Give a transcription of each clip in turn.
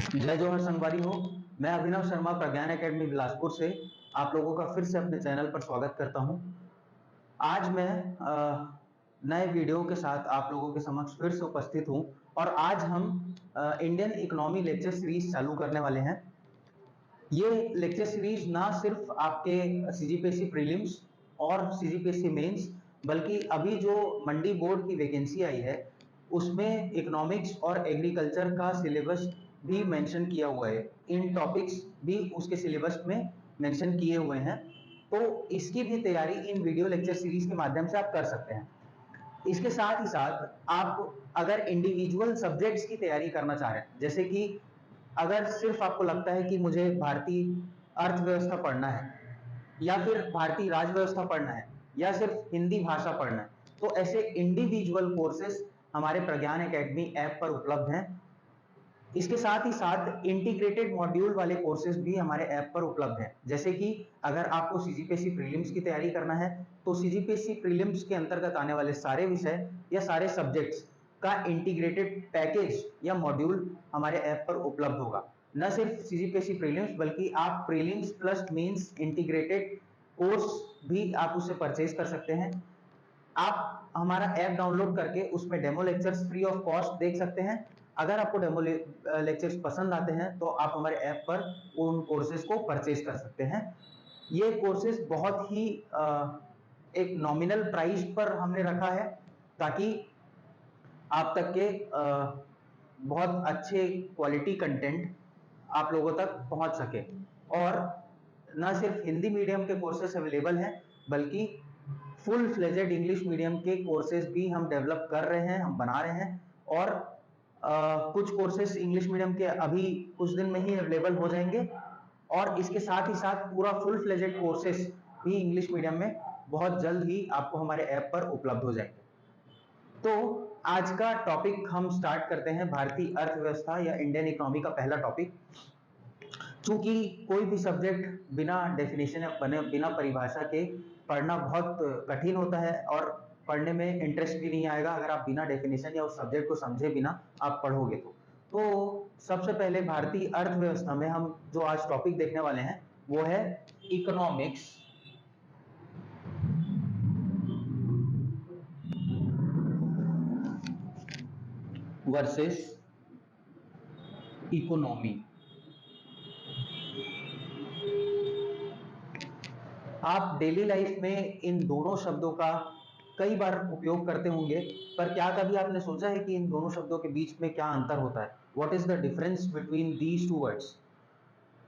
जय जवाहर संगवारी हो। मैं अभिनव शर्मा प्रज्ञान एकेडमी बिलासपुर से आप लोगों का फिर से अपने चैनल पर स्वागत करता हूं। आज मैं नए वीडियो के साथ आप लोगों के समक्ष फिर से उपस्थित हूं और आज हम इंडियन इकोनॉमी लेक्चर सीरीज चालू करने वाले हैं। ये लेक्चर सीरीज ना सिर्फ आपके सीजीपीएससी प्रीलिम्स और सीजीपीएससी मेंस बल्कि अभी जो मंडी बोर्ड की वैकेंसी आई है उसमें इकोनॉमिक्स और एग्रीकल्चर का सिलेबस भी मेंशन किया हुआ है। इन टॉपिक्स भी उसके सिलेबस में मेंशन किए हुए हैं, तो इसकी भी तैयारी इन वीडियो लेक्चर सीरीज के माध्यम से आप कर सकते हैं। इसके साथ ही साथ आप अगर इंडिविजुअल सब्जेक्ट्स की तैयारी करना चाह रहे हैं, जैसे कि अगर सिर्फ आपको लगता है कि मुझे भारतीय अर्थव्यवस्था पढ़ना है या फिर भारतीय राजव्यवस्था पढ़ना है या सिर्फ हिंदी भाषा पढ़ना है, तो ऐसे इंडिविजुअल कोर्सेस हमारे प्रज्ञान एकेडमी ऐप पर उपलब्ध हैं। इसके साथ ही साथ इंटीग्रेटेड मॉड्यूल वाले कोर्सेज भी हमारे ऐप पर उपलब्ध हैं। जैसे कि अगर आपको सीजीपीएससी प्रीलिम्स की तैयारी करना है तो सीजीपीएससी प्रीलिम्स के अंतर्गत आने वाले सारे विषय या सारे सब्जेक्ट्स का इंटीग्रेटेड पैकेज या मॉड्यूल हमारे ऐप पर उपलब्ध होगा। न सिर्फ सीजीपीएससी प्रीलिम्स बल्कि आप prelims plus mains integrated course भी आप उससे परचेज कर सकते हैं। आप हमारा ऐप डाउनलोड करके उसमें demo lectures free of cost देख सकते हैं। अगर आपको डेमो लेक्चर्स पसंद आते हैं तो आप हमारे ऐप पर उन कोर्सेज को परचेज कर सकते हैं। ये कोर्सेज बहुत ही एक नॉमिनल प्राइस पर हमने रखा है ताकि आप तक के बहुत अच्छे क्वालिटी कंटेंट आप लोगों तक पहुंच सके। और न सिर्फ हिंदी मीडियम के कोर्सेज अवेलेबल हैं बल्कि फुल फ्लेजेड इंग्लिश मीडियम के कोर्सेज भी हम डेवलप कर रहे हैं, हम बना रहे हैं। और कुछ कोर्सेज इंग्लिश मीडियम के अभी कुछ दिन में ही अवेलेबल हो जाएंगे और इसके साथ ही साथ पूरा फुल फ्लेजेड कोर्सेज भी इंग्लिश मीडियम में बहुत जल्द ही आपको हमारे ऐप पर उपलब्ध हो जाएंगे। तो आज का टॉपिक हम स्टार्ट करते हैं, भारतीय अर्थव्यवस्था या इंडियन इकोनॉमी का पहला टॉपिक। चूंकि कोई भी सब्जेक्ट बिना डेफिनेशन या बिना परिभाषा के पढ़ना बहुत कठिन होता है और पढ़ने में इंटरेस्ट भी नहीं आएगा अगर आप बिना डेफिनेशन या उस सब्जेक्ट को समझे बिना आप पढ़ोगे तो सबसे पहले भारतीय अर्थव्यवस्था में हम जो आज टॉपिक देखने वाले हैं वो है इकोनॉमिक्स वर्सेस इकोनॉमी। आप डेली लाइफ में इन दोनों शब्दों का कई बार उपयोग करते होंगे, पर क्या कभी आपने सोचा है कि इन दोनों शब्दों के बीच में क्या अंतर होता है? What is the difference between these two words?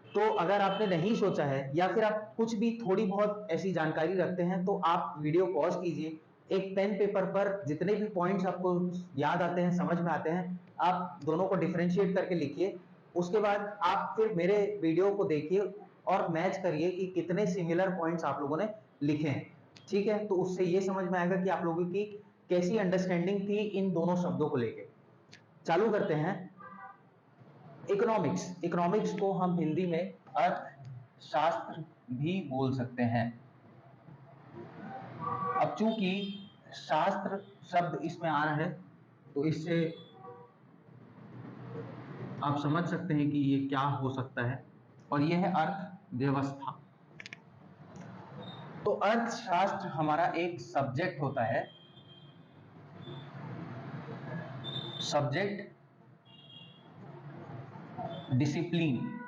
तो अगर आपने नहीं सोचा है या फिर आप कुछ भी थोड़ी बहुत ऐसी जानकारी रखते हैं तो आप वीडियो पॉज कीजिए, एक पेन पेपर पर जितने भी पॉइंट्स आपको याद आते हैं, समझ में आते हैं, आप दोनों को डिफरेंशिएट करके लिखिए। उसके बाद आप फिर मेरे वीडियो को देखिए और मैच करिए कि कितने सिमिलर पॉइंट्स आप लोगों ने लिखे हैं। ठीक है, तो उससे ये समझ में आएगा कि आप लोगों की कैसी अंडरस्टैंडिंग थी इन दोनों शब्दों को लेके। चालू करते हैं। इकोनॉमिक्स, इकोनॉमिक्स को हम हिंदी में अर्थशास्त्र भी बोल सकते हैं। अब चूंकि शास्त्र शब्द इसमें आ रहा है तो इससे आप समझ सकते हैं कि ये क्या हो सकता है, और ये है अर्थव्यवस्था। तो अर्थशास्त्र हमारा एक सब्जेक्ट होता है, सब्जेक्ट डिसिप्लिन,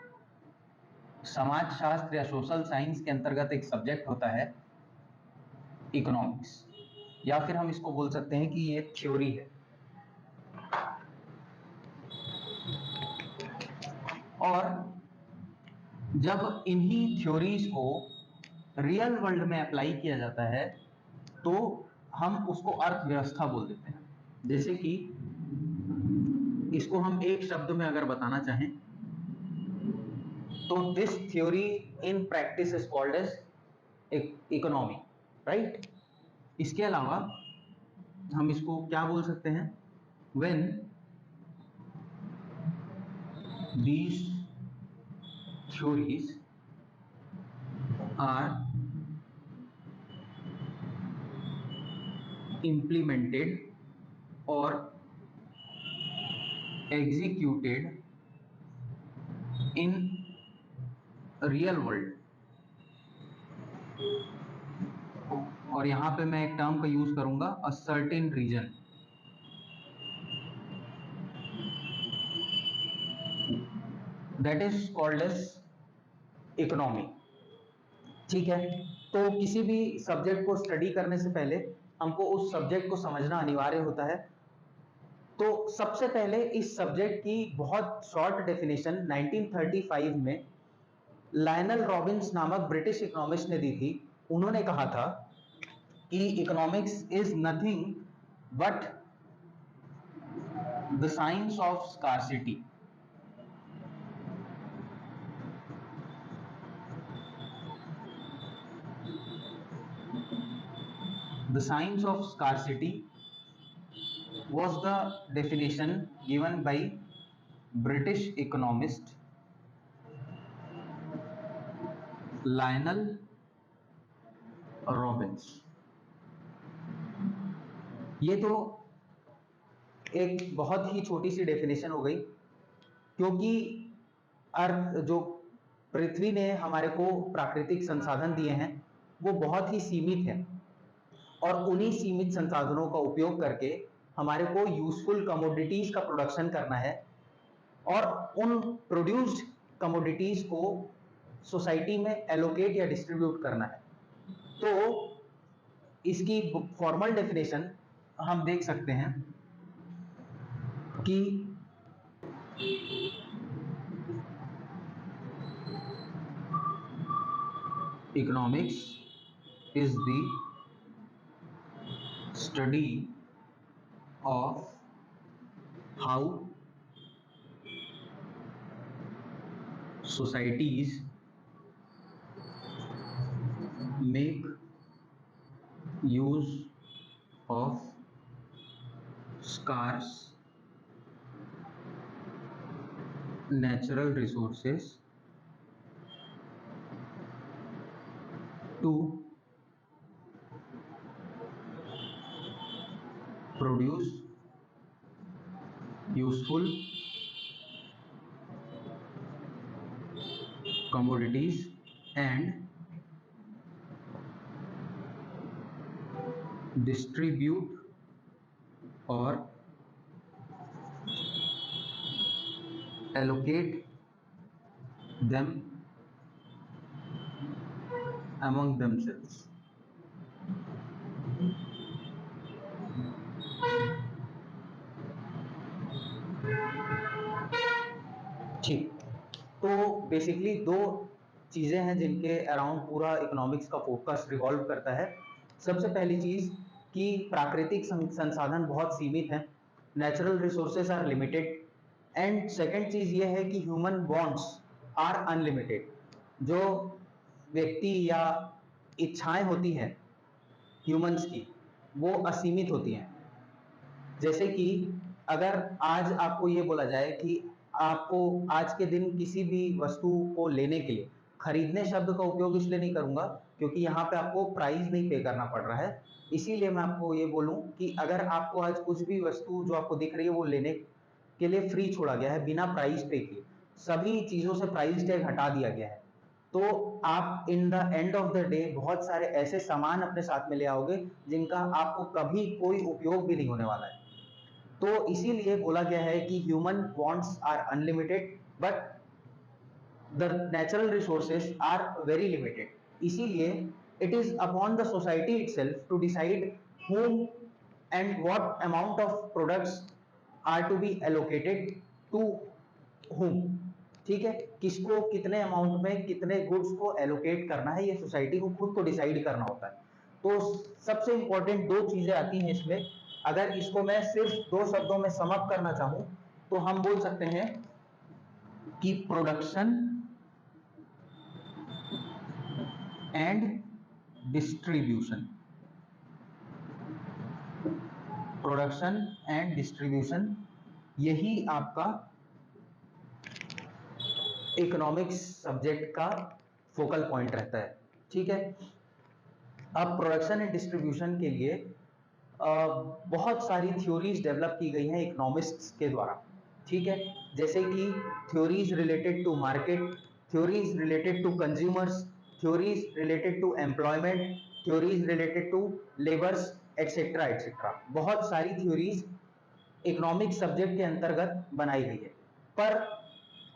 समाजशास्त्र या सोशल साइंस के अंतर्गत एक सब्जेक्ट होता है इकोनॉमिक्स, या फिर हम इसको बोल सकते हैं कि ये थ्योरी है। और जब इन्हीं थ्योरीज को रियल वर्ल्ड में अप्लाई किया जाता है तो हम उसको अर्थव्यवस्था बोल देते हैं। जैसे कि इसको हम एक शब्द में अगर बताना चाहें तो this theory in practice is called as economy, right. इसके अलावा हम इसको क्या बोल सकते हैं? When these theories are implemented or executed in real world, और यहां पे मैं एक टर्म का यूज करूंगा, a certain region, that is called as economy. ठीक है, तो किसी भी सब्जेक्ट को स्टडी करने से पहले हमको उस सब्जेक्ट को समझना अनिवार्य होता है। तो सबसे पहले इस सब्जेक्ट की बहुत शॉर्ट डेफिनेशन 1935 में लायनल रॉबिन्स नामक ब्रिटिश इकोनॉमिस्ट ने दी थी। उन्होंने कहा था कि economics is nothing but the science of scarcity. The science of scarcity was the definition given by British economist Lionel Robbins। ये तो एक बहुत ही छोटी सी डेफिनेशन हो गई, क्योंकि अर्थ जो पृथ्वी ने हमारे को प्राकृतिक संसाधन दिए हैं वो बहुत ही सीमित है, और उन्हीं सीमित संसाधनों का उपयोग करके हमारे को यूजफुल कमोडिटीज का प्रोडक्शन करना है, और उन प्रोड्यूस्ड कमोडिटीज को सोसाइटी में एलोकेट या डिस्ट्रीब्यूट करना है। तो इसकी फॉर्मल डेफिनेशन हम देख सकते हैं कि economics is the study of how societies make use of scarce natural resources to produce useful commodities and distribute or allocate them among themselves। ठीक, तो बेसिकली दो चीजें हैं जिनके अराउंड पूरा इकोनॉमिक्स का फोकस रिवॉल्व करता है। सबसे पहली चीज कि प्राकृतिक संसाधन बहुत सीमित हैं, natural resources are limited, and second चीज ये है कि ह्यूमन वांट्स आर अनलिमिटेड। जो व्यक्ति या इच्छाएं होती हैं ह्यूमंस की वो असीमित होती हैं। जैसे कि अगर आज आपको ये बोला जाए कि आपको आज के दिन किसी भी वस्तु को लेने के लिए, खरीदने शब्द का उपयोग इसलिए नहीं करूंगा क्योंकि यहाँ पे आपको प्राइस नहीं पे करना पड़ रहा है, इसीलिए मैं आपको ये बोलूं कि अगर आपको आज कुछ भी वस्तु जो आपको दिख रही है वो लेने के लिए फ्री छोड़ा गया है बिना प्राइस पे किए, सभी चीजों से प्राइस टैग हटा दिया गया है, तो आप in the end of the day बहुत सारे ऐसे सामान अपने साथ में ले आओगे जिनका आपको कभी कोई उपयोग भी नहीं होने वाला है। तो इसीलिए बोला गया है कि human wants are unlimited but the natural resources are very limited. इसीलिए it is upon the society itself to decide whom and what amount of products are to be allocated to whom। ठीक है, किसको कितने amount में कितने goods को allocate करना है ये सोसाइटी को खुद को डिसाइड करना होता है। तो सबसे इंपॉर्टेंट दो चीजें आती हैं इसमें। अगर इसको मैं सिर्फ दो शब्दों में सम अप करना चाहूं तो हम बोल सकते हैं कि production and distribution. Production and distribution यही आपका इकोनॉमिक्स सब्जेक्ट का फोकल पॉइंट रहता है। ठीक है, अब प्रोडक्शन एंड डिस्ट्रीब्यूशन के लिए बहुत सारी थ्योरीज डेवलप की गई हैं इकोनॉमिस्ट्स के द्वारा। ठीक है, जैसे कि theories related to market, theories related to consumers, theories related to employment, theories related to labours, et cetera et cetera. बहुत सारी थ्योरीज इकोनॉमिक्स सब्जेक्ट के अंतर्गत बनाई गई है। पर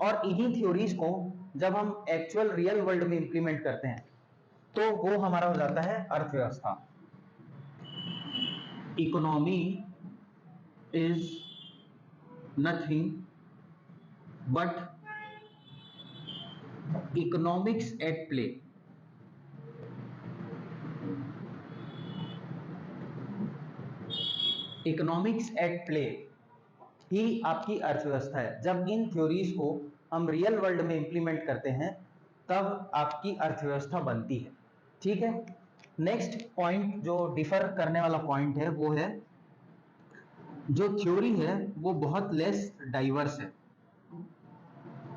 और इन्हीं थ्योरीज को जब हम एक्चुअल रियल वर्ल्ड में इंप्लीमेंट करते हैं तो वो हमारा हो जाता है अर्थव्यवस्था। Economy is nothing but economics at play. Economics at play ही आपकी अर्थव्यवस्था है। जब इन थ्योरीज को हम रियल वर्ल्ड में इंप्लीमेंट करते हैं तब आपकी अर्थव्यवस्था बनती है। ठीक है, नेक्स्ट पॉइंट जो डिफर करने वाला पॉइंट है वो है जो थ्योरी है वो बहुत लेस डाइवर्स है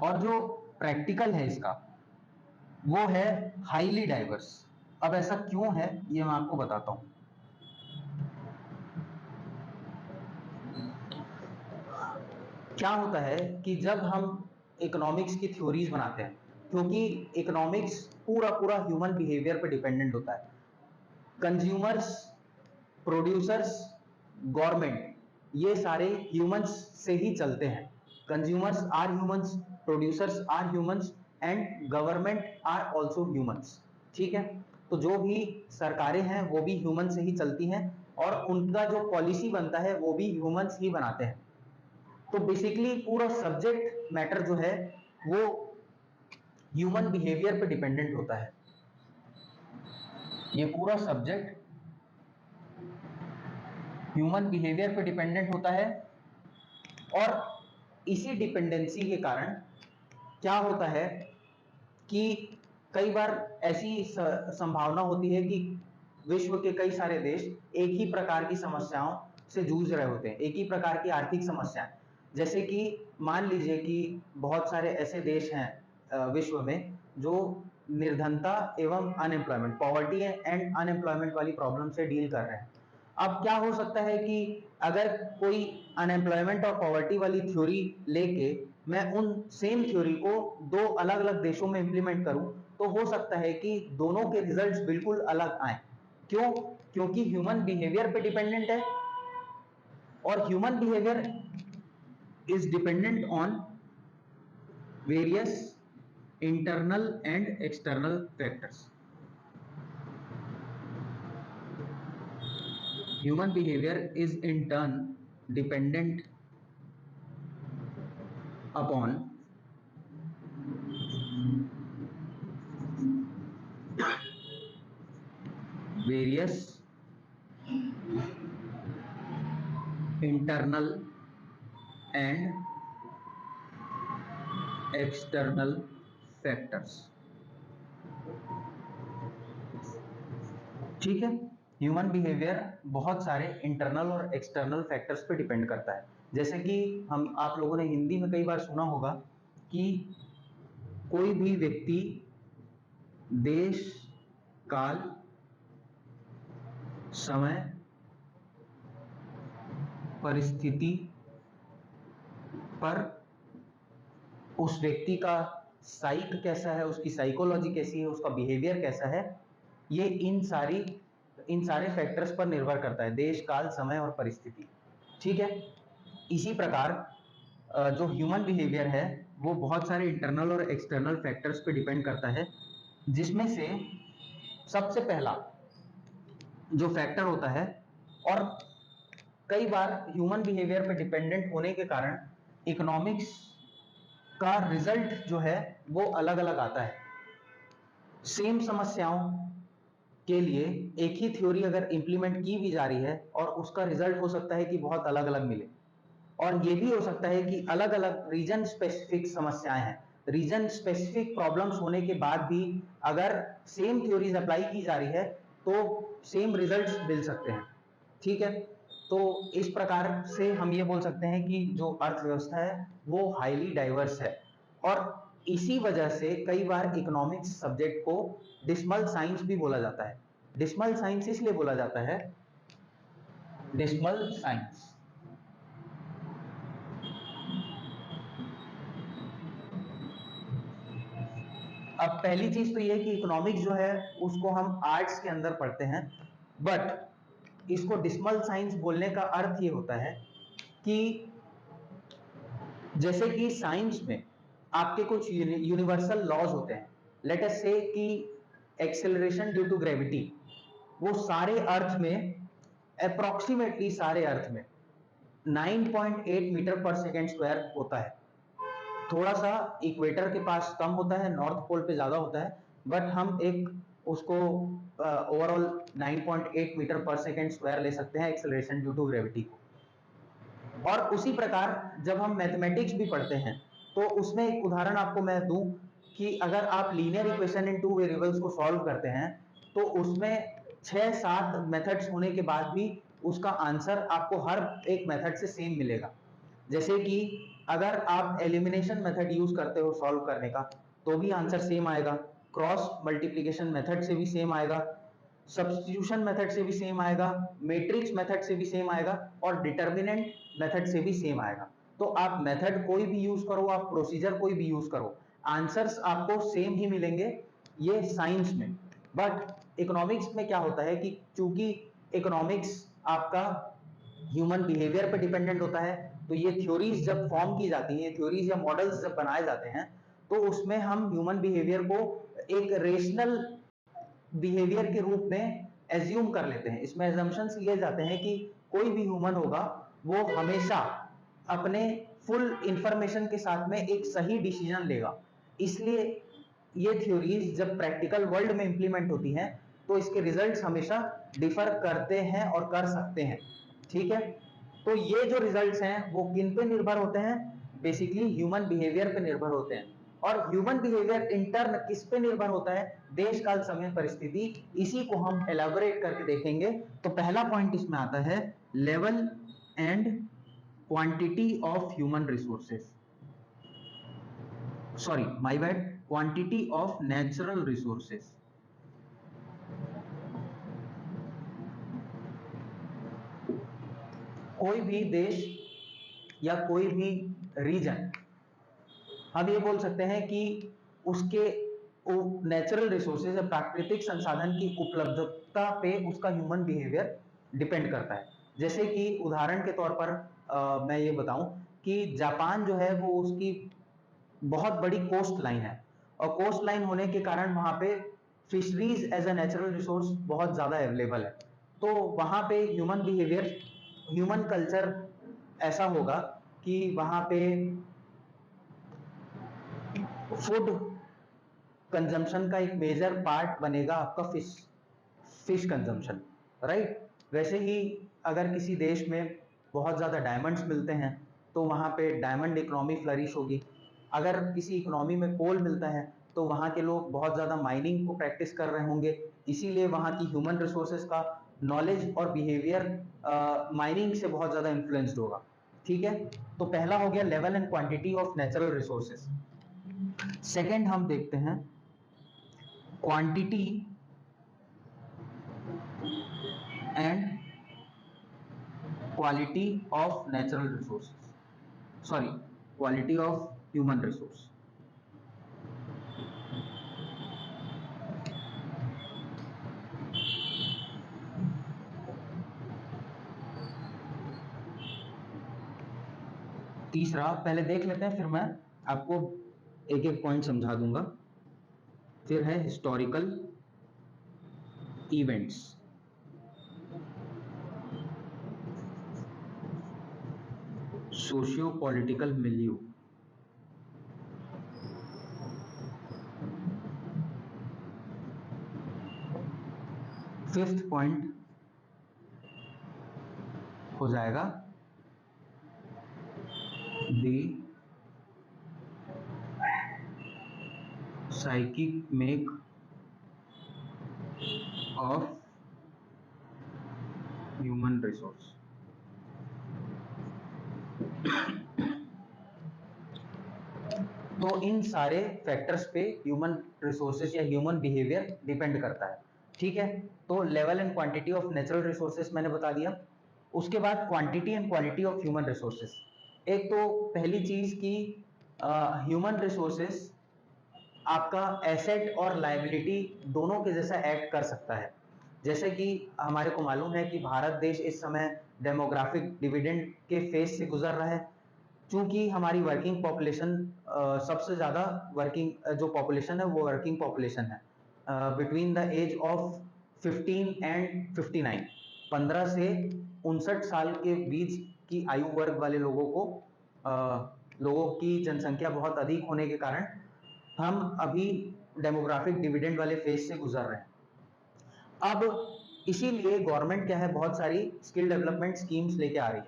और जो प्रैक्टिकल है इसका वो है हाईली डाइवर्स। अब ऐसा क्यों है ये मैं आपको बताता हूं। क्या होता है कि जब हम इकोनॉमिक्स की थ्योरीज बनाते हैं, क्योंकि इकोनॉमिक्स पूरा पूरा ह्यूमन बिहेवियर पे डिपेंडेंट होता है। कंज्यूमर्स, प्रोड्यूसर्स, गवर्नमेंट, ये सारे ह्यूमंस से ही चलते हैं। Consumers are humans, producers are humans and government are also humans. ठीक है, तो जो भी सरकारें हैं वो भी ह्यूमन से ही चलती हैं और उनका जो पॉलिसी बनता है वो भी ह्यूमंस ही बनाते हैं। तो बेसिकली पूरा सब्जेक्ट मैटर जो है वो ह्यूमन बिहेवियर पे डिपेंडेंट होता है। ये पूरा सब्जेक्ट ह्यूमन बिहेवियर पे डिपेंडेंट होता है और इसी डिपेंडेंसी के कारण क्या होता है कि कई बार ऐसी संभावना होती है कि विश्व के कई सारे देश एक ही प्रकार की समस्याओं से जूझ रहे होते हैं, एक ही प्रकार की आर्थिक समस्याएं। जैसे कि मान लीजिए कि बहुत सारे ऐसे देश हैं विश्व में जो निर्धनता एवं अनएम्प्लॉयमेंट, पॉवर्टी एंड अनएम्प्लॉयमेंट वाली प्रॉब्लम से डील कर रहे हैं। अब क्या हो सकता है कि अगर कोई अनएम्प्लॉयमेंट और पॉवर्टी वाली थ्योरी लेके मैं उन सेम थ्योरी को दो अलग अलग देशों में इंप्लीमेंट करूं तो हो सकता है कि दोनों के रिजल्ट्स बिल्कुल अलग आए। क्यों? क्योंकि ह्यूमन बिहेवियर पे डिपेंडेंट है और human behaviour is dependent on various internal and external factors. Human behavior is in turn dependent upon various internal and external factors. ठीक है, ह्यूमन बिहेवियर बहुत सारे इंटरनल और एक्सटर्नल फैक्टर्स पे डिपेंड करता है। जैसे कि हम आप लोगों ने हिंदी में कई बार सुना होगा कि कोई भी व्यक्ति देश, काल, समय, परिस्थिति पर उस व्यक्ति का साइक कैसा है, उसकी साइकोलॉजी कैसी है, उसका बिहेवियर कैसा है, ये इन सारे फैक्टर्स पर निर्भर करता है, देश, काल, समय और परिस्थिति। ठीक है, इसी प्रकार जो ह्यूमन बिहेवियर है वो बहुत सारे इंटरनल और एक्सटर्नल फैक्टर्स पे डिपेंड करता है, जिसमें से सबसे पहला जो फैक्टर होता है, और कई बार ह्यूमन बिहेवियर पे डिपेंडेंट होने के कारण इकोनॉमिक्स का रिजल्ट जो है वो अलग अलग आता है। सेम समस्याओं के लिए एक ही थ्योरी अगर इंप्लीमेंट की भी जा रही है और उसका रिजल्ट हो सकता है कि बहुत अलग अलग मिले, और ये भी हो सकता है कि अलग अलग रीजन स्पेसिफिक समस्याएं हैं, रीजन स्पेसिफिक प्रॉब्लम्स होने के बाद भी अगर सेम थ्योरीज अप्लाई की जा रही है तो सेम रिजल्ट्स मिल सकते हैं। ठीक है, तो इस प्रकार से हम ये बोल सकते हैं कि जो अर्थव्यवस्था है वो हाईली डाइवर्स है, और इसी वजह से कई बार इकोनॉमिक्स सब्जेक्ट को डिस्मल साइंस भी बोला जाता है। डिस्मल साइंस इसलिए बोला जाता है, डिस्मल साइंस अब पहली चीज तो ये कि इकोनॉमिक्स जो है उसको हम आर्ट्स के अंदर पढ़ते हैं, बट इसको डिस्मल साइंस बोलने का अर्थ ये होता है कि जैसे कि साइंस में आपके कुछ यूनिवर्सल लॉज होते हैं, लेट अस से कि एक्सेलरेशन ड्यू टू ग्रेविटी, वो सारे अर्थ में अप्रोक्सीमेटली सारे अर्थ में 9.8 मीटर पर सेकेंड स्क्वायर होता है। थोड़ा सा इक्वेटर के पास कम होता है, नॉर्थ पोल पे ज्यादा होता है, बट हम एक उसको ओवरऑल 9.8 मीटर पर सेकेंड स्क्वायर ले सकते हैं एक्सेलरेशन ड्यू टू ग्रेविटी को। और उसी प्रकार जब हम मैथमेटिक्स भी पढ़ते हैं तो उसमें एक उदाहरण आपको मैं दूं कि अगर आप linear equation in two variables को सॉल्व करते हैं तो उसमें 6-7 मेथड्स होने के बाद भी उसका आंसर आपको हर एक मेथड से सेम मिलेगा। जैसे कि अगर आप एलिमिनेशन मेथड यूज करते हो सॉल्व करने का तो भी आंसर सेम आएगा, क्रॉस मल्टीप्लिकेशन मेथड से भी सेम आएगा, सब्स्टिट्यूशन मेथड से भी सेम आएगा, मैट्रिक्स मेथड से भी सेम आएगा और डिटर्मिनेंट मेथड से भी सेम आएगा। तो आप मेथड कोई भी यूज करो, आप प्रोसीजर कोई भी यूज करो, आंसर्स आपको सेम ही मिलेंगे, ये साइंस में। बट इकोनॉमिक्स में क्या होता है कि चूंकि इकोनॉमिक्स आपका ह्यूमन बिहेवियर पे डिपेंडेंट होता है, तो ये थ्योरीज जब फॉर्म की जाती हैं, थ्योरीज या मॉडल्स जब बनाए जाते हैं, तो उसमें हम ह्यूमन बिहेवियर को एक रेशनल बिहेवियर के रूप में एज्यूम कर लेते हैं। इसमें एजम्पशंस लिए जाते हैं कि कोई भी ह्यूमन होगा वो हमेशा अपने फुल इंफॉर्मेशन के साथ में एक सही डिसीजन लेगा। इसलिए ये थ्योरीज जब प्रैक्टिकल वर्ल्ड में इंप्लीमेंट होती हैं तो इसके रिजल्ट्स हमेशा डिफर करते हैं और कर सकते हैं। ठीक है, तो ये जो रिजल्ट्स हैं वो किन पे निर्भर होते हैं? बेसिकली ह्यूमन बिहेवियर पे निर्भर होते हैं। और ह्यूमन बिहेवियर इंटर्न किस पे निर्भर होता है? देश काल समय परिस्थिति। इसी को हम एलाबोरेट करके देखेंगे। तो पहला पॉइंट इसमें आता है level and quantity of human resources, sorry my bad, quantity of natural resources. कोई भी देश या कोई भी रीजन, हम ये बोल सकते हैं कि उसके नेचुरल रिसोर्सेज या प्राकृतिक संसाधन की उपलब्धता पे उसका ह्यूमन बिहेवियर डिपेंड करता है। जैसे कि उदाहरण के तौर पर मैं ये बताऊं कि जापान जो है वो उसकी बहुत बड़ी कोस्ट लाइन है, और कोस्ट लाइन होने के कारण वहां पे fisheries as a natural resource बहुत ज्यादा अवेलेबल है। तो वहां पे ह्यूमन बिहेवियर, ह्यूमन कल्चर ऐसा होगा कि वहां पे फूड कंजम्पशन का एक मेजर पार्ट बनेगा आपका फिश कंजम्पशन, राइट। वैसे ही अगर किसी देश में बहुत ज़्यादा डायमंड्स मिलते हैं तो वहाँ पे डायमंड इकोनॉमी फ्लरिश होगी। अगर किसी इकोनॉमी में कोल मिलता है तो वहाँ के लोग बहुत ज़्यादा माइनिंग को प्रैक्टिस कर रहे होंगे, इसीलिए वहाँ की ह्यूमन रिसोर्सेज का नॉलेज और बिहेवियर माइनिंग से बहुत ज़्यादा इन्फ्लुएंस्ड होगा। ठीक है, तो पहला हो गया level and quantity of natural resources. Second हम देखते हैं quantity and quality of natural resources, sorry quality of human resource. तीसरा पहले देख लेते हैं, फिर मैं आपको एक एक पॉइंट समझा दूंगा। फिर है historical events. Socio political milieu, fifth point हो जाएगा the psychic make of human resource. तो इन सारे फैक्टर्स पे ह्यूमन रिसोर्सेज या ह्यूमन बिहेवियर डिपेंड करता है। ठीक है, तो level and quantity of natural resources मैंने बता दिया। उसके बाद quantity and quality of human resources. एक तो पहली चीज की ह्यूमन रिसोर्सेज आपका एसेट और लायबिलिटी दोनों के जैसा एक्ट कर सकता है। जैसे कि हमारे को मालूम है कि भारत देश इस समय डेमोग्राफिक डिविडेंड के फेज से गुजर रहा है। चूंकि हमारी वर्किंग पॉपुलेशन सबसे ज्यादा वर्किंग जो पॉपुलेशन है वो वर्किंग पॉपुलेशन है between the age of 15 and 59, 15 से 59 साल के बीच की आयु वर्ग वाले लोगों की जनसंख्या बहुत अधिक होने के कारण हम अभी डेमोग्राफिक डिविडेंड वाले फेज से गुजर रहे हैं। अब इसीलिए गवर्नमेंट क्या है, बहुत सारी स्किल डेवलपमेंट स्कीम्स लेके आ रही है।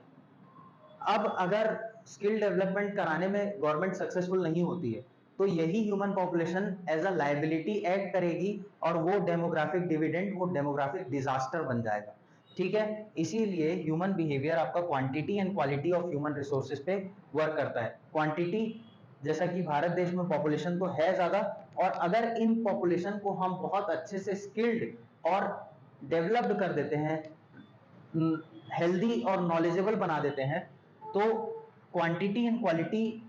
अब अगर स्किल डेवलपमेंट कराने में गवर्नमेंट सक्सेसफुल नहीं होती है तो यही human population as a liability act करेगी और वो डेमोग्राफिक डिविडेंड, वो डेमोग्राफिक डिजास्टर बन जाएगा। ठीक है, इसीलिए ह्यूमन बिहेवियर आपका quantity and quality of human resources पे वर्क करता है। क्वांटिटी, जैसा कि भारत देश में पॉपुलेशन तो है ज्यादा, और अगर इन पॉपुलेशन को हम बहुत अच्छे से स्किल्ड और डेवलप्ड कर देते हैं, हेल्दी और नॉलेजेबल बना देते हैं, तो quantity and quality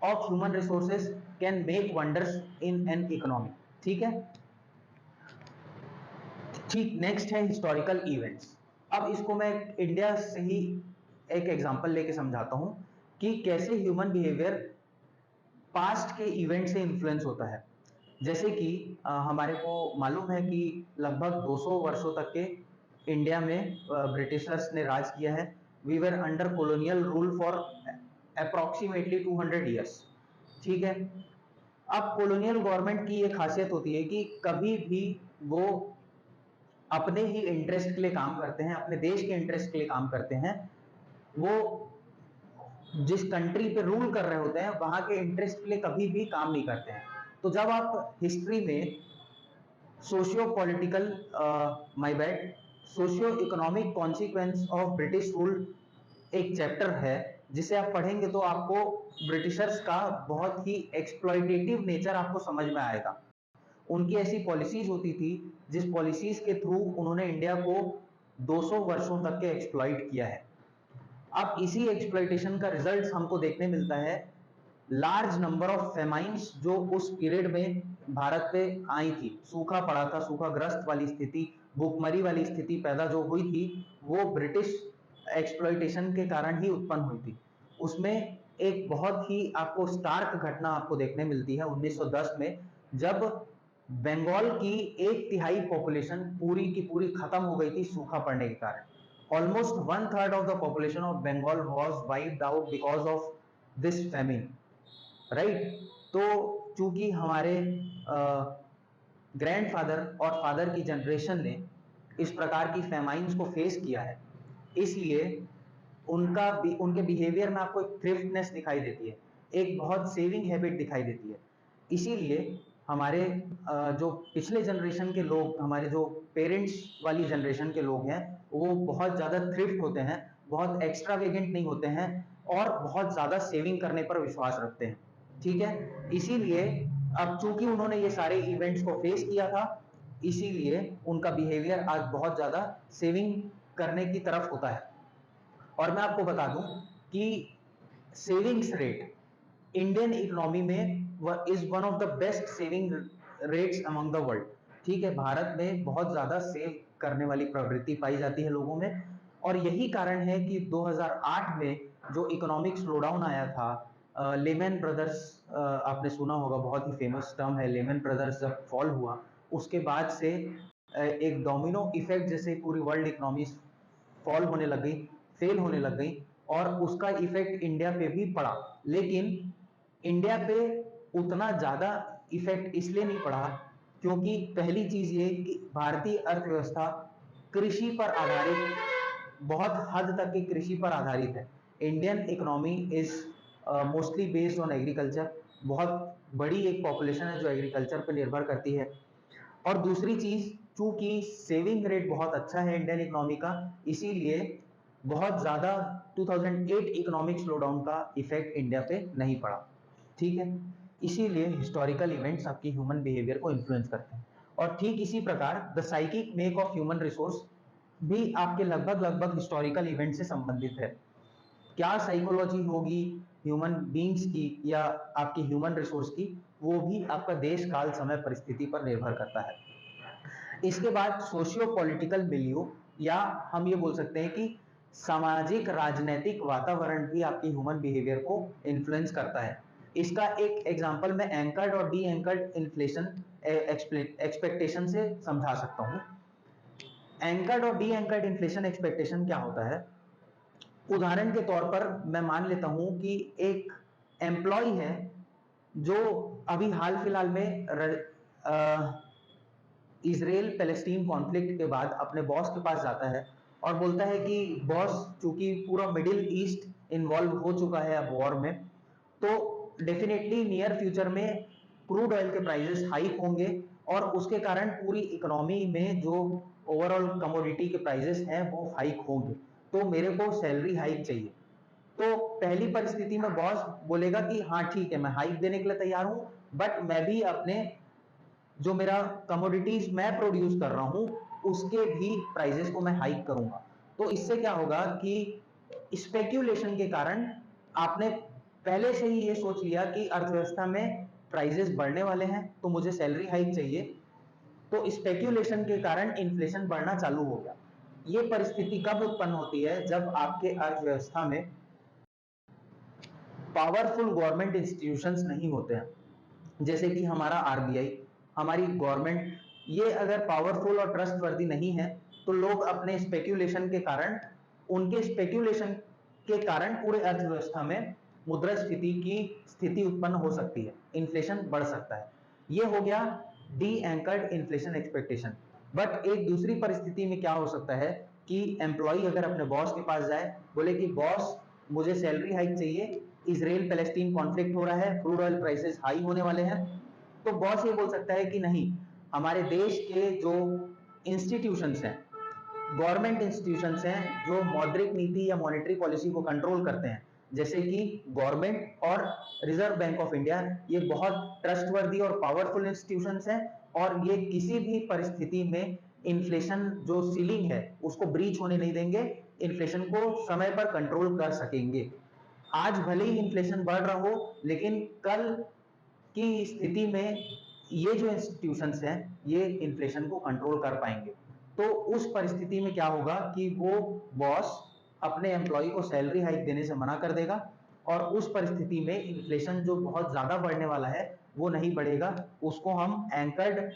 of human resources can make wonders in an economy. ठीक है, ठीक। नेक्स्ट है हिस्टोरिकल इवेंट्स। अब इसको मैं इंडिया से ही एक एग्जांपल लेके समझाता हूं कि कैसे ह्यूमन बिहेवियर पास्ट के इवेंट से इन्फ्लुएंस होता है। जैसे कि हमारे को मालूम है कि लगभग 200 वर्षों तक के इंडिया में ब्रिटिशर्स ने राज किया है। We were under colonial rule for approximately 200 years. ठीक है, अब कॉलोनियल गवर्नमेंट की ये खासियत होती है कि कभी भी वो अपने ही इंटरेस्ट के लिए काम करते हैं, अपने देश के इंटरेस्ट के लिए काम करते हैं। वो जिस कंट्री पे रूल कर रहे होते हैं वहां के इंटरेस्ट के लिए कभी भी काम नहीं करते हैं। तो जब आप हिस्ट्री में socio political my bad socio economic consequence of British rule एक चैप्टर है जिसे आप पढ़ेंगे तो आपको ब्रिटिशर्स का बहुत ही एक्सप्लॉइटेटिव नेचर आपको समझ में आएगा। उनकी ऐसी पॉलिसीज होती थी जिस पॉलिसीज के थ्रू उन्होंने इंडिया को 200 वर्षों तक के एक्सप्लॉइट किया है। अब इसी एक्सप्लॉइटेशन का रिजल्ट हमको देखने मिलता है। लार्ज नंबर ऑफ फेमाइंस जो उस पीरियड में भारत पे आई थी, सूखा पड़ा था, सूखाग्रस्त वाली स्थिति, भूखमरी वाली स्थिति पैदा जो हुई थी, वो ब्रिटिश एक्सप्लॉइटेशन के कारण ही उत्पन्न हुई थी। उसमें एक बहुत ही आपको स्टार्क घटना आपको देखने मिलती है 1910 में, जब बंगाल की 1/3 पॉपुलेशन पूरी की पूरी खत्म हो गई थी सूखा पड़ने के कारण। Almost 1/3 of the population of Bengal was wiped out because of this famine, right? तो चूंकि हमारे ग्रैंडफादर और फादर की जनरेशन ने इस प्रकार की फेमाइंस को फेस किया है, इसलिए उनके बिहेवियर में आपको एक थ्रिफ्टनेस दिखाई देती है, एक बहुत सेविंग हैबिट दिखाई देती है। इसीलिए हमारे जो पिछले जनरेशन के लोग, हमारे जो पेरेंट्स वाली जनरेशन के लोग हैं, वो बहुत ज्यादा थ्रिफ्ट होते हैं, बहुत एक्स्ट्रावेगेंट नहीं होते हैं और बहुत ज्यादा सेविंग करने पर विश्वास रखते हैं। ठीक है, इसीलिए अब चूंकि उन्होंने ये सारे इवेंट्स को फेस किया था, इसीलिए उनका बिहेवियर आज बहुत ज्यादा सेविंग करने की तरफ होता है। और मैं आपको बता दूं कि सेविंग्स रेट इंडियन इकोनॉमी में is one of the best saving rates among the world. ठीक है, भारत में बहुत ज्यादा सेव करने वाली प्रवृत्ति पाई जाती है लोगों में, और यही कारण है कि 2008 में जो इकोनॉमिक स्लोडाउन आया था, लेमन ब्रदर्स, आपने सुना होगा, बहुत ही फेमस टर्म है, लेमन ब्रदर्स जब फॉल हुआ उसके बाद से एक डोमिनो इफेक्ट जैसे पूरी वर्ल्ड इकोनॉमी फॉल होने लग गई, फेल होने लग गई, और उसका इफेक्ट इंडिया पे भी पड़ा। लेकिन इंडिया पे उतना ज्यादा इफेक्ट इसलिए नहीं पड़ा क्योंकि पहली चीज ये कि भारतीय अर्थव्यवस्था कृषि पर आधारित, बहुत हद तक की कृषि पर आधारित है। Indian economy is mostly based on agriculture. बहुत बड़ी एक पॉपुलेशन है जो एग्रीकल्चर पर निर्भर करती है। और दूसरी चीज, चूंकि सेविंग रेट बहुत अच्छा है इंडियन इकोनॉमी का, इसीलिए बहुत ज्यादा 2008 इकोनॉमिक स्लोडाउन का इफेक्ट इंडिया पे नहीं पड़ा। ठीक है, इसीलिए हिस्टोरिकल इवेंट्स आपकी ह्यूमन बिहेवियर को इन्फ्लुएंस करते हैं। और ठीक इसी प्रकार the psychic make of human resource भी आपके लगभग हिस्टोरिकल इवेंट से संबंधित है। क्या साइकोलॉजी होगी ह्यूमन बींग्स की या आपकी ह्यूमन रिसोर्स की, वो भी आपका देश काल समय परिस्थिति पर निर्भर करता है। इसके बाद सोशियो पॉलिटिकल मिलियो, या हम ये बोल सकते हैं कि सामाजिक राजनीतिक वातावरण भी आपकी ह्यूमन बिहेवियर को इन्फ्लुएंस करता है। इसका एक एग्जांपल मैं एंकर्ड और डी एंकर्ड इन्फ्लेशन एक्सपेक्टेशन से समझा सकता हूँ। एंकर्ड और डी एंकर्ड इन्फ्लेशन एक्सपेक्टेशन क्या होता है? उदाहरण के तौर पर मैं मान लेता हूं कि एक एम्प्लॉय है जो अभी हाल फिलहाल में इजराइल पैलेस्टीन कॉन्फ्लिक्ट के बाद अपने बॉस के पास जाता है और बोलता है कि बॉस, चूंकि पूरा मिडिल ईस्ट इन्वॉल्व हो चुका है अब वॉर में, तो डेफिनेटली नियर फ्यूचर में क्रूड ऑयल के प्राइसेस हाइक होंगे और उसके कारण पूरी इकोनॉमी में जो ओवरऑल कमोडिटी के प्राइसेस हैं वो हाइक होंगे, तो मेरे को सैलरी हाइक चाहिए। तो पहली परिस्थिति में बॉस बोलेगा कि हाँ ठीक है, मैं हाइक देने के लिए तैयार हूं, बट मैं भी अपने जो मेरा कमोडिटीज मैं प्रोड्यूस कर रहा हूं उसके भी प्राइसेस को मैं हाइक करूंगा। तो इससे क्या होगा कि स्पेक्यूलेशन के कारण आपने पहले से ही ये सोच लिया कि अर्थव्यवस्था में प्राइसेस बढ़ने वाले हैं तो मुझे सैलरी हाइक चाहिए, तो स्पेक्यूलेशन के कारण इन्फ्लेशन बढ़ना चालू हो गया। ये परिस्थिति कब उत्पन्न होती है? जब आपके अर्थव्यवस्था में पावरफुल गवर्नमेंट इंस्टीट्यूशंस नहीं होते हैं, जैसे कि हमारा आरबीआई, हमारी गवर्नमेंट, ये अगर पावरफुल और ट्रस्टवर्दी नहीं है तो लोग अपने स्पेक्यूलेशन के कारण, उनके स्पेक्यूलेशन के कारण पूरे अर्थव्यवस्था में मुद्रास्फीति की स्थिति उत्पन्न हो सकती है, इन्फ्लेशन बढ़ सकता है। ये हो गया D anchored inflation expectation. But एक दूसरी परिस्थिति में क्या हो सकता है कि एम्प्लॉय अगर अपने बॉस के पास जाए, बोले कि बॉस मुझे सैलरी हाइक चाहिए, इजराइल पैलेस्टीन कॉन्फ्लिक्ट हो रहा है, क्रूड ऑयल प्राइसेस हाई होने वाले हैं, तो बॉस ये बोल सकता है कि नहीं, हमारे देश के जो इंस्टीट्यूशंस हैं, गवर्नमेंट इंस्टीट्यूशंस हैं जो मौद्रिक नीति या मॉनेटरी पॉलिसी को कंट्रोल करते हैं, जैसे कि गवर्नमेंट और रिजर्व बैंक ऑफ इंडिया, ये बहुत ट्रस्टवर्दी और पावरफुल इंस्टीट्यूशंस हैं और ये किसी भी परिस्थिति में इन्फ्लेशन जो सीलिंग है उसको ब्रीच होने नहीं देंगे, इन्फ्लेशन को समय पर कंट्रोल कर सकेंगे। आज भले ही इन्फ्लेशन बढ़ रहा हो, लेकिन कल की स्थिति में ये जो इंस्टीट्यूशंस हैं ये इन्फ्लेशन को कंट्रोल कर पाएंगे। तो उस परिस्थिति में क्या होगा कि वो बॉस अपने एम्प्लॉय को सैलरी हाइक देने से मना कर देगा और उस परिस्थिति में इन्फ्लेशन जो बहुत ज्यादा बढ़ने वाला है वो नहीं बढ़ेगा, उसको हम एंकर्ड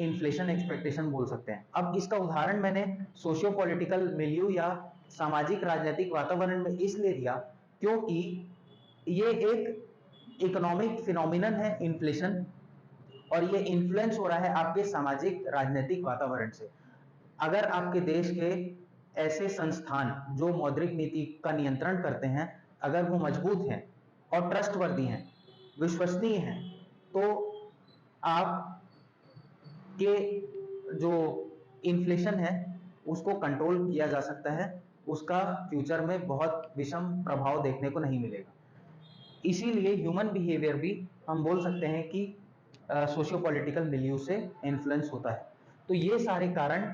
इन्फ्लेशन एक्सपेक्टेशन बोल सकते हैं। अब इसका उदाहरण मैंने सोशियो पॉलिटिकल मिलियू या सामाजिक राजनीतिक वातावरण में इसलिए दिया क्योंकि ये एक इकोनॉमिक फिनोमिनन है इन्फ्लेशन, और ये इन्फ्लुएंस हो रहा है आपके सामाजिक राजनीतिक वातावरण से। अगर आपके देश के ऐसे संस्थान जो मौद्रिक नीति का नियंत्रण करते हैं, अगर वो मजबूत हैं और ट्रस्टवर्दी हैं, विश्वसनीय हैं, तो आपके जो इन्फ्लेशन है उसको कंट्रोल किया जा सकता है, उसका फ्यूचर में बहुत विषम प्रभाव देखने को नहीं मिलेगा। इसीलिए ह्यूमन बिहेवियर भी हम बोल सकते हैं कि सोशियो पॉलिटिकल मिलियू से इन्फ्लुएंस होता है। तो ये सारे कारण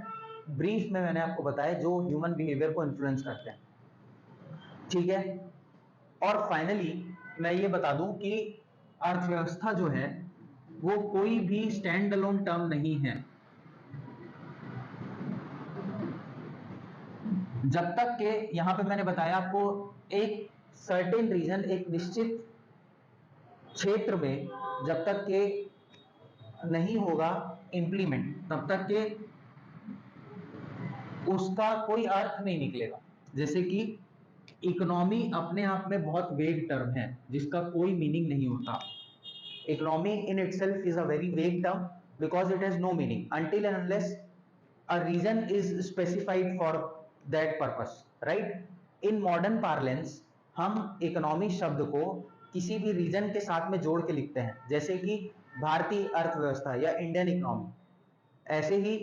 ब्रीफ में मैंने आपको बताया जो ह्यूमन बिहेवियर को इन्फ्लुएंस करते हैं, ठीक है। और फाइनली मैं ये बता दूं कि अर्थव्यवस्था जो है वो कोई भी स्टैंड अलोन टर्म नहीं है। जब तक के, यहां पे मैंने बताया आपको, एक सर्टेन रीजन, एक निश्चित क्षेत्र में जब तक के नहीं होगा इम्प्लीमेंट, तब तक के उसका कोई अर्थ नहीं निकलेगा। जैसे कि इकोनॉमी अपने आप में बहुत वेग टर्म है जिसका कोई मीनिंग नहीं होता। Economy in itself is a very vague term because it has no meaning until and unless a reason is specified for that purpose, right? In modern parlance हम इकोनॉमी शब्द को किसी भी रीजन के साथ में जोड़ के लिखते हैं, जैसे कि भारतीय अर्थव्यवस्था या इंडियन इकोनॉमी, ऐसे ही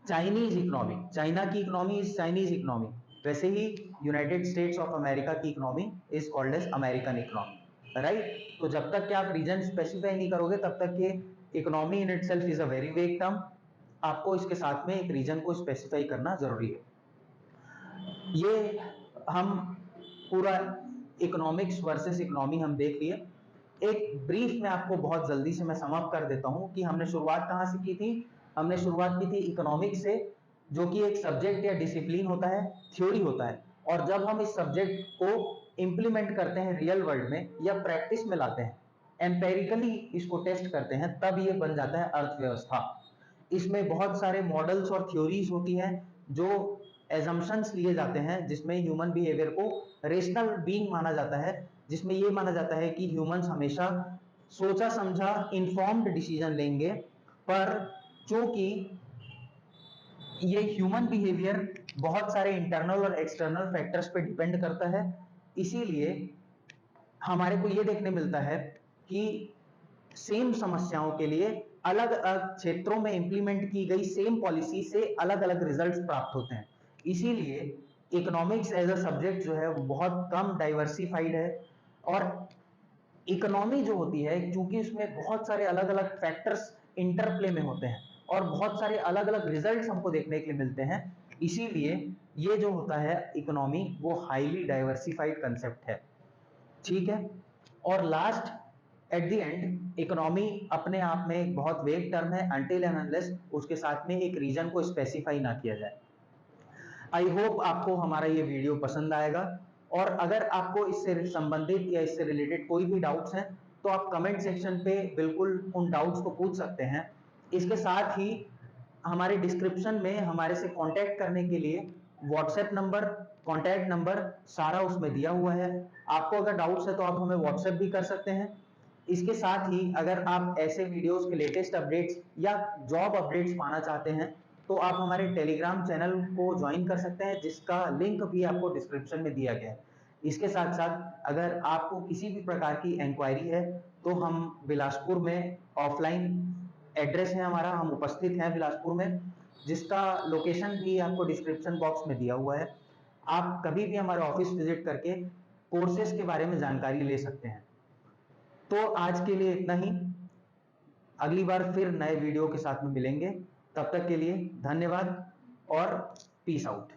चाइनीज इकोनॉमी, चाइना की इकोनॉमी इज चाइनीज इकोनॉमी, वैसे ही यूनाइटेड स्टेट्स ऑफ अमेरिका की economy is called as American economy, right? तो जब तक कि आप रीजन स्पेसिफाई नहीं करोगे तब तक कि economy in itself is a very vague term, आपको इसके साथ में एक रीजन को स्पेसिफाई करना जरूरी है। ये हम पूरा इकोनॉमिक्स वर्सेस इकोनॉमी हम देख लिए। एक ब्रीफ में आपको बहुत जल्दी से मैं समअप कर देता हूं कि हमने शुरुआत कहां से की थी। हमने शुरुआत की थी इकोनॉमिक्स से, जो कि एक सब्जेक्ट या डिसिप्लिन होता है, थ्योरी होता है, और जब हम इस सब्जेक्ट को इंप्लीमेंट करते हैं रियल वर्ल्ड में या प्रैक्टिस में लाते हैं, एम्पेरिकली इसको टेस्ट करते हैं, तब ये बन जाता है अर्थव्यवस्था। इसमें बहुत सारे मॉडल्स और थ्योरीज होती हैं जो एजम्पशंस लिए जाते हैं, जिसमें ह्यूमन बिहेवियर को रेशनल बीइंग माना जाता है, जिसमें ये माना जाता है कि ह्यूमंस हमेशा सोचा समझा इन्फॉर्म्ड डिसीजन लेंगे, पर चूंकि ये ह्यूमन बिहेवियर बहुत सारे इंटरनल और एक्सटर्नल फैक्टर्स पे डिपेंड करता है, इसीलिए हमारे को ये देखने मिलता है कि सेम समस्याओं के लिए अलग अलग क्षेत्रों में इंप्लीमेंट की गई सेम पॉलिसी से अलग अलग रिजल्ट्स प्राप्त होते हैं। इसीलिए इकोनॉमिक्स एज अ सब्जेक्ट जो है वो बहुत कम डाइवर्सिफाइड है, और इकोनॉमी जो होती है क्योंकि उसमें बहुत सारे अलग अलग फैक्टर्स इंटरप्ले में होते हैं और बहुत सारे अलग अलग रिजल्ट्स हमको देखने के लिए मिलते हैं, इसीलिए ये जो होता है इकोनॉमी वो हाईली डाइवर्सिफाइड कंसेप्ट है। ठीक है, और last at the end economy अपने आप में एक बहुत वेग टर्म है अनटिल एंड अनलेस उसके साथ में एक रीजन को स्पेसिफाई ना किया जाए। आई होप आपको हमारा ये वीडियो पसंद आएगा, और अगर आपको इससे संबंधित या इससे रिलेटेड कोई भी डाउट्स हैं तो आप कमेंट सेक्शन पे बिल्कुल उन डाउट्स को पूछ सकते हैं। इसके साथ ही हमारे डिस्क्रिप्शन में हमारे से कांटेक्ट करने के लिए व्हाट्सएप नंबर, कांटेक्ट नंबर सारा उसमें दिया हुआ है। आपको अगर डाउट्स है तो आप हमें व्हाट्सएप भी कर सकते हैं। इसके साथ ही अगर आप ऐसे वीडियोस के लेटेस्ट अपडेट्स या जॉब अपडेट्स पाना चाहते हैं तो आप हमारे टेलीग्राम चैनल को ज्वाइन कर सकते हैं, जिसका लिंक भी आपको डिस्क्रिप्शन में दिया गया है। इसके साथ साथ अगर आपको किसी भी प्रकार की इंक्वायरी है तो हम बिलासपुर में ऑफलाइन एड्रेस है हमारा, हम उपस्थित हैं बिलासपुर में, जिसका लोकेशन भी आपको डिस्क्रिप्शन बॉक्स में दिया हुआ है। आप कभी भी हमारे ऑफिस विजिट करके कोर्सेज के बारे में जानकारी ले सकते हैं। तो आज के लिए इतना ही, अगली बार फिर नए वीडियो के साथ में मिलेंगे। तब तक के लिए धन्यवाद और पीस आउट।